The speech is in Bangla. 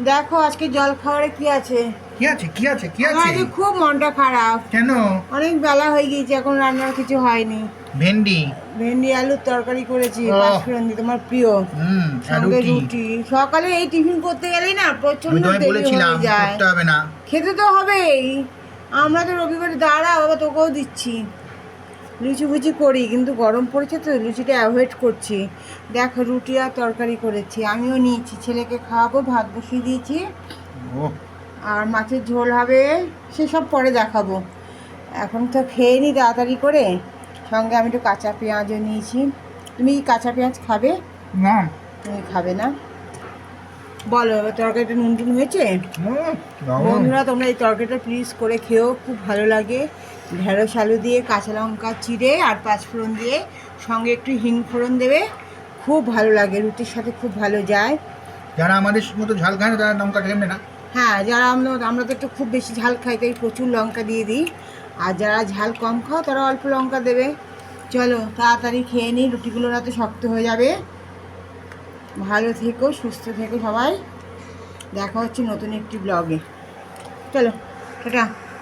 দেখো আজকে জল খাবারে কি আছে। কি আছে কি আছে কি আমার আছে? আজকে খুব মনটা খারাপ। কেন? অনেক বেলা হয়ে গিয়েছে, এখন রান্নার কিছু হয়নি। ভেন্ডি। ভেন্ডি আলুর তরকারি করেছি, ওহ। পাঁচফোড়ন দিয়ে, তোমার প্রিয়। আর সঙ্গে রুটি। রুটি। সকালে এই টিফিন করতে গেলেই না আমি প্রচন্ড তোমায় দেরি বলেছিলাম হয়ে যায়। করতে হবে না। খেতে তো হবেই। আমরা তো রবিবারে দাঁড়া বাবা, তোকেও দিচ্ছি। লুচি ফুচি করি, কিন্তু গরম পড়েছে তো লুচিটা অ্যাভয়েড করছি। দেখো রুটি আর তরকারি করেছি, আমিও নিয়েছি, ছেলেকে খাওয়াবো, ভাত বসিয়ে দিয়েছি। ও, আর মাছের ঝোল হবে, সেসব পরে দেখাবো। এখন তো খেয়ে নিই তাড়াতাড়ি করে। সঙ্গে আমি একটু কাঁচা পেঁয়াজও নিয়েছি। তুমি কি কাঁচা পেঁয়াজ খাবে? না। তুমি খাবে না? বলো এবার তরকারিটা নুন টুন হয়েছে? দারুণ। বন্ধুরা তোমরা এই তরকারিটা প্লিজ করে খেও, খুব ভালো লাগে। ঢেঁড়স আলু দিয়ে, কাঁচা লঙ্কা চিড়ে আর পাঁচফোড়ন দিয়ে, সঙ্গে একটু হিং ফোড়ন দেবে, খুব ভালো লাগে, রুটির সাথে খুব ভালো যায়। যারা আমাদের মতো ঝাল খায় না তারা লঙ্কা খেলবে না। হ্যাঁ, যারা আমরা তো একটু খুব বেশি ঝাল খাই, তাই প্রচুর লঙ্কা দিয়ে দিই। আর যারা ঝাল কম খাও তারা অল্প লঙ্কা দেবে। চলো তাড়াতাড়ি খেয়ে নিই, রুটিগুলো না তো শক্ত হয়ে যাবে। ভালো থেকো, সুস্থ থেকো সবাই। দেখা হচ্ছে নতুন একটি ব্লগে। চলো টাটা।